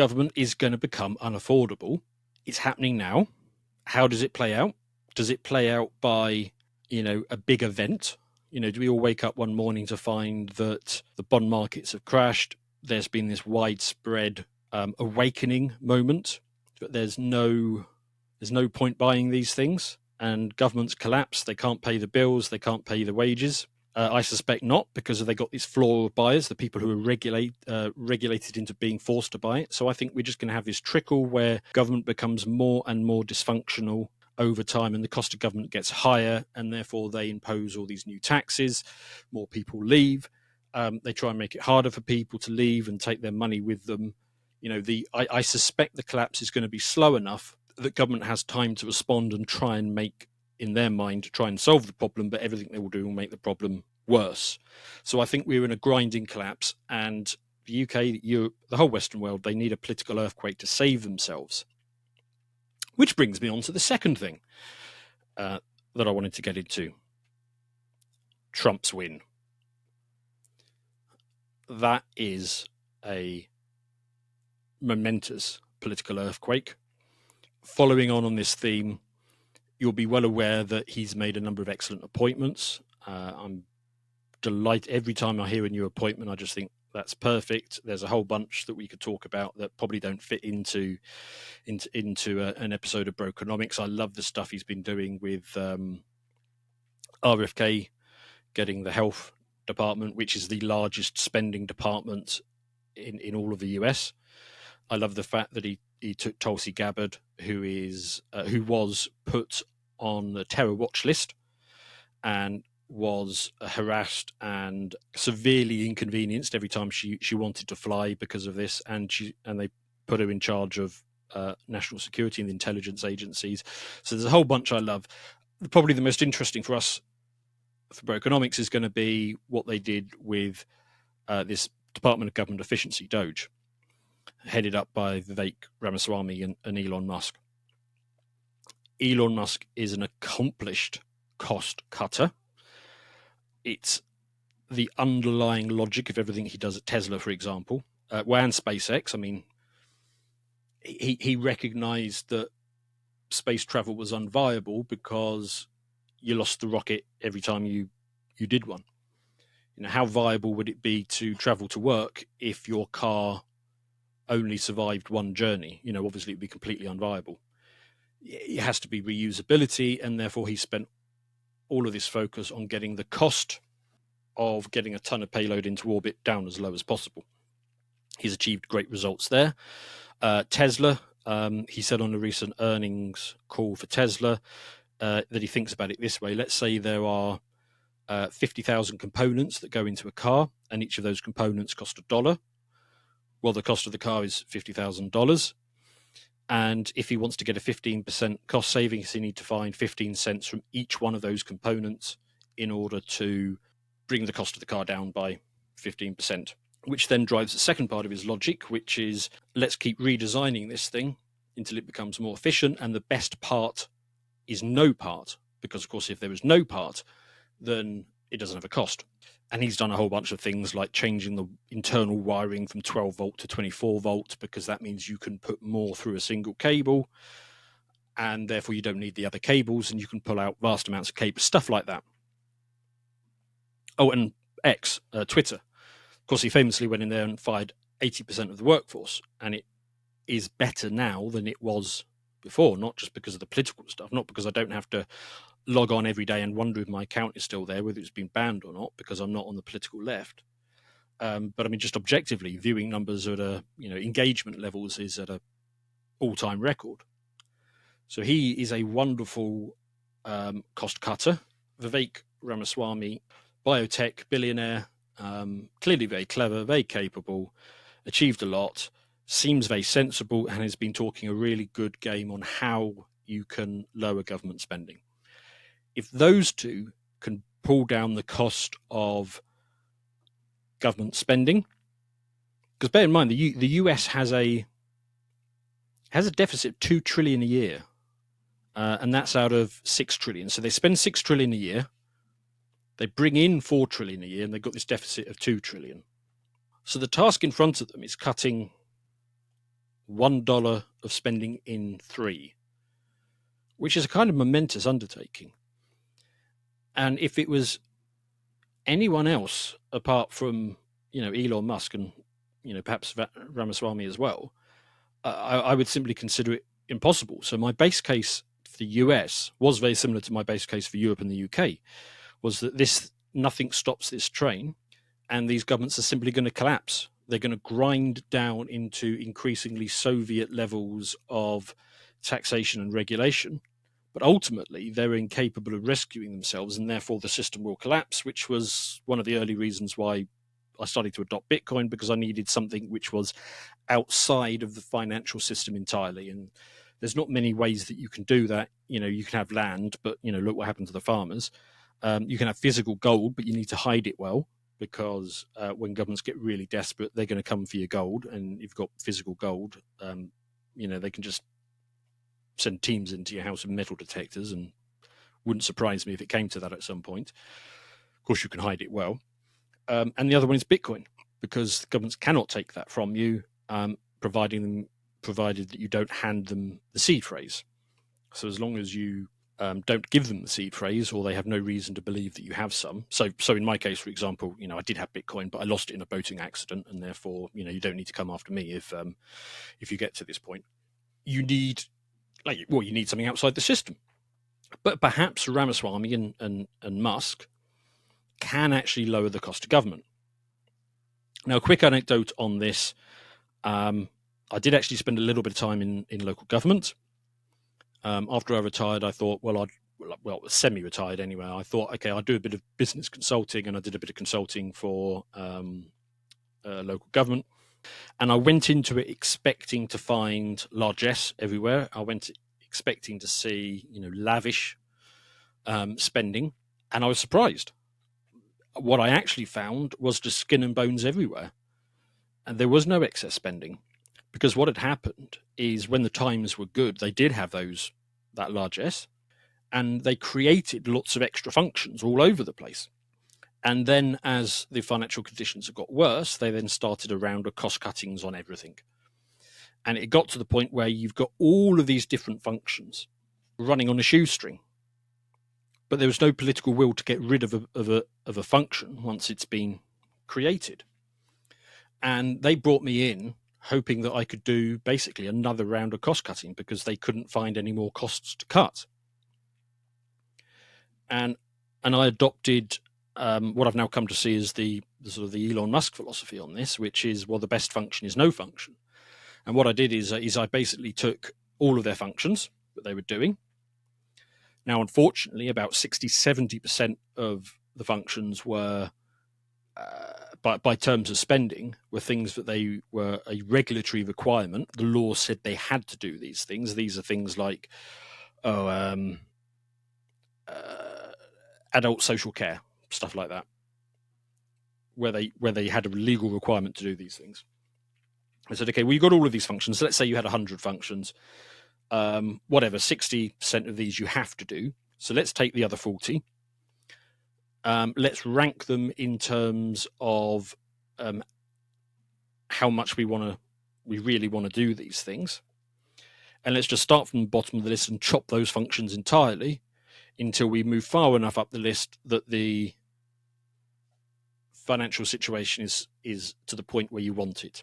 government is going to become unaffordable. It's happening now. How does it play out? Does it play out by, a big event? Do we all wake up one morning to find that the bond markets have crashed? There's been this widespread awakening moment, but there's no point buying these things, and governments collapse. They can't pay the bills. They can't pay the wages. I suspect not, because they got this floor of buyers, the people who are regulated into being forced to buy it. So I think we're just going to have this trickle where government becomes more and more dysfunctional over time, and the cost of government gets higher, and therefore they impose all these new taxes. More people leave. They try and make it harder for people to leave and take their money with them. I suspect the collapse is going to be slow enough that government has time to respond and try and make, in their mind, to try and solve the problem, but everything they will do will make the problem worse. So I think we're in a grinding collapse, and the UK, Europe, the whole Western world, they need a political earthquake to save themselves. Which brings me on to the second thing that I wanted to get into. Trump's win. That is a momentous political earthquake. Following on this theme, you'll be well aware that he's made a number of excellent appointments. I'm delighted. Every time I hear a new appointment, I just think that's perfect. There's a whole bunch that we could talk about that probably don't fit into an episode of Brokenomics. I love the stuff he's been doing with RFK, getting the health department, which is the largest spending department in all of the US. I love the fact that he took Tulsi Gabbard, who was put on the terror watch list and was harassed and severely inconvenienced every time she wanted to fly because of this, and they put her in charge of national security and the intelligence agencies. So there's a whole bunch I love. Probably the most interesting for us for Brokenomics is going to be what they did with this Department of Government Efficiency, DOGE, headed up by Vivek Ramaswamy and Elon Musk. Elon Musk is an accomplished cost cutter. It's the underlying logic of everything he does at Tesla, for example, and SpaceX. I mean, he recognized that space travel was unviable because you lost the rocket every time you did one. How viable would it be to travel to work if your car only survived one journey? Obviously it'd be completely unviable. It has to be reusability, and therefore he spent all of this focus on getting the cost of getting a ton of payload into orbit down as low as possible. He's achieved great results there. Tesla, he said on a recent earnings call for Tesla that he thinks about it this way. Let's say there are 50,000 components that go into a car, and each of those components cost $1. Well, the cost of the car is $50,000. And if he wants to get a 15% cost savings, he needs to find 15 cents from each one of those components in order to bring the cost of the car down by 15%, which then drives the second part of his logic, which is let's keep redesigning this thing until it becomes more efficient. And the best part is no part, because, of course, if there was no part, then it doesn't have a cost. And he's done a whole bunch of things like changing the internal wiring from 12 volt to 24 volt, because that means you can put more through a single cable, and therefore you don't need the other cables, and you can pull out vast amounts of cable, stuff like that. Oh, and X, Twitter. Of course, he famously went in there and fired 80% of the workforce, and it is better now than it was before, not just because of the political stuff, not because I don't have to log on every day and wonder if my account is still there, whether it's been banned or not, because I'm not on the political left. But I mean, just objectively, viewing numbers at engagement levels is at a all-time record. So he is a wonderful cost cutter. Vivek Ramaswamy, biotech billionaire, clearly very clever, very capable, achieved a lot, seems very sensible, and has been talking a really good game on how you can lower government spending. If those two can pull down the cost of government spending, because bear in mind the US has a deficit of $2 trillion a year, and that's out of $6 trillion. So they spend $6 trillion a year, they bring in $4 trillion a year, and they've got this deficit of $2 trillion. So the task in front of them is cutting $1 of spending in 3, which is a kind of momentous undertaking. And if it was anyone else apart from, Elon Musk and, perhaps Ramaswamy as well, I would simply consider it impossible. So my base case for the US was very similar to my base case for Europe and the UK, was that nothing stops this train, and these governments are simply going to collapse. They're going to grind down into increasingly Soviet levels of taxation and regulation, but ultimately they're incapable of rescuing themselves, and therefore the system will collapse, which was one of the early reasons why I started to adopt Bitcoin, because I needed something which was outside of the financial system entirely. And there's not many ways that you can do that. You can have land, but look what happened to the farmers. You can have physical gold, but you need to hide it well, because when governments get really desperate, they're going to come for your gold. And if you've got physical gold, they can just send teams into your house with metal detectors, and wouldn't surprise me if it came to that at some point. Of course, you can hide it well. And the other one is Bitcoin, because governments cannot take that from you, provided that you don't hand them the seed phrase. So as long as you don't give them the seed phrase, or they have no reason to believe that you have some. So in my case, for example, I did have Bitcoin, but I lost it in a boating accident, and therefore, you don't need to come after me if you get to this point. You need something outside the system. But perhaps Ramaswamy and Musk can actually lower the cost of government. Now, a quick anecdote on this. I did actually spend a little bit of time in local government. After I retired, I thought, semi-retired anyway, I thought, okay, I'll do a bit of business consulting, and I did a bit of consulting for local government. And I went into it expecting to find largesse everywhere. I went expecting to see, lavish spending, and I was surprised. What I actually found was just skin and bones everywhere, and there was no excess spending, because what had happened is when the times were good, they did have that largesse, and they created lots of extra functions all over the place. And then as the financial conditions had got worse, they then started a round of cost cuttings on everything. And it got to the point where you've got all of these different functions running on a shoestring, but there was no political will to get rid of a function once it's been created. And they brought me in hoping that I could do basically another round of cost cutting, because they couldn't find any more costs to cut. And I adopted what I've now come to see as the sort of the Elon Musk philosophy on this, which is, well, the best function is no function. And what I did is I basically took all of their functions that they were doing. Now, unfortunately, about 60-70% of the functions were, by terms of spending, were things that they were a regulatory requirement. The law said they had to do these things. These are things like adult social care, stuff like that, where they had a legal requirement to do these things. I said, okay, well, you've got all of these functions. So let's say you had 100 functions. 60% of these you have to do. So let's take the other 40. Let's rank them in terms of how much we really want to do these things. And let's just start from the bottom of the list and chop those functions entirely until we move far enough up the list that the financial situation is to the point where you want it.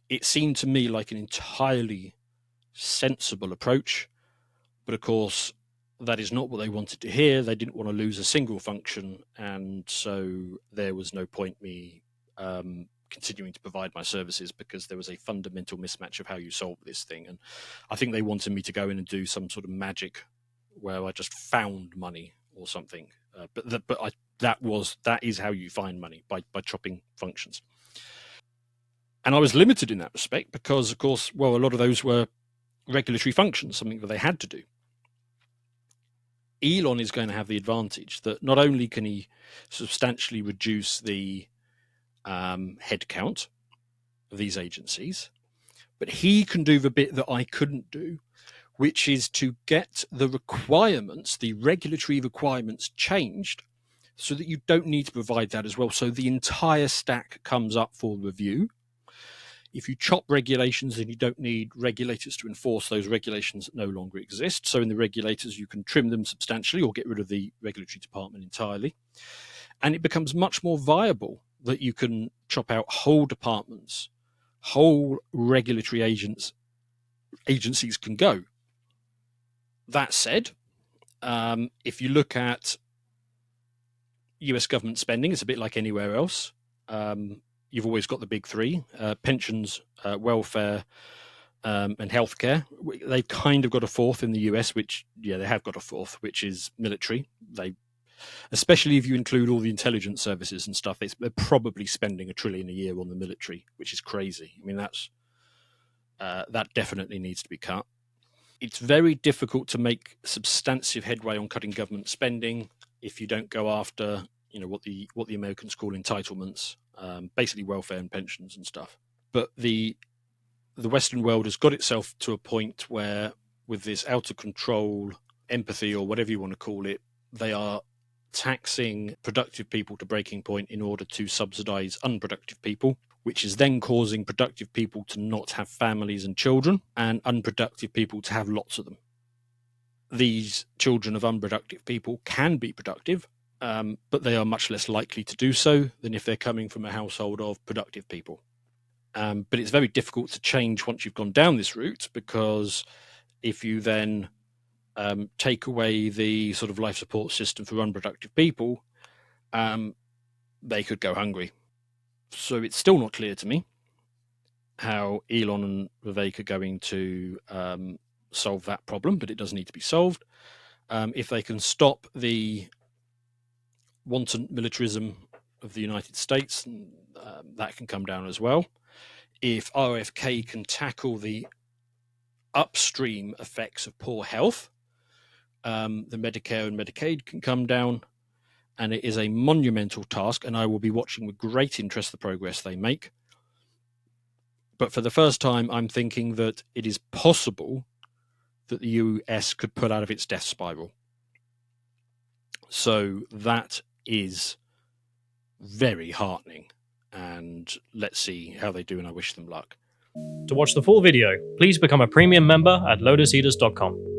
It seemed to me like an entirely sensible approach, but of course that is not what they wanted to hear. They didn't want to lose a single function, and so there was no point me continuing to provide my services, because there was a fundamental mismatch of how you solve this thing. And I think they wanted me to go in and do some sort of magic where I just found money or something, that is how you find money, by chopping functions. And I was limited in that respect because, of course, a lot of those were regulatory functions, something that they had to do. Elon is going to have the advantage that not only can he substantially reduce the headcount of these agencies, but he can do the bit that I couldn't do, which is to get the requirements, the regulatory requirements, changed so that you don't need to provide that as well. So the entire stack comes up for review. if you chop regulations, then you don't need regulators to enforce those regulations that no longer exist. So in the regulators, you can trim them substantially or get rid of the regulatory department entirely. And it becomes much more viable that you can chop out whole departments, whole regulatory agencies can go. That said, if you look at US government spending, it's a bit like anywhere else. You've always got the big three: pensions, welfare, and healthcare. They've kind of got a fourth in the US, they have got a fourth, which is military. Especially if you include all the intelligence services and stuff, they're probably spending $1 trillion a year on the military, which is crazy. I mean, that definitely needs to be cut. It's very difficult to make substantive headway on cutting government spending if you don't go after, what the Americans call entitlements, basically welfare and pensions and stuff. But the Western world has got itself to a point where, with this out of control empathy, or whatever you want to call it, they are taxing productive people to breaking point in order to subsidize unproductive people, which is then causing productive people to not have families and children, and unproductive people to have lots of them. These children of unproductive people can be productive, but they are much less likely to do so than if they're coming from a household of productive people. But it's very difficult to change once you've gone down this route, because if you then take away the sort of life support system for unproductive people, they could go hungry. So it's still not clear to me how Elon and Vivek are going to solve that problem, but it does need to be solved. If they can stop the wanton militarism of the United States, that can come down as well. If RFK can tackle the upstream effects of poor health, the Medicare and Medicaid can come down, and it is a monumental task, and I will be watching with great interest the progress they make. But for the first time, I'm thinking that it is possible that the US could pull out of its death spiral. So that is very heartening, and let's see how they do, and I wish them luck. To watch the full video, please become a premium member at lotuseaters.com.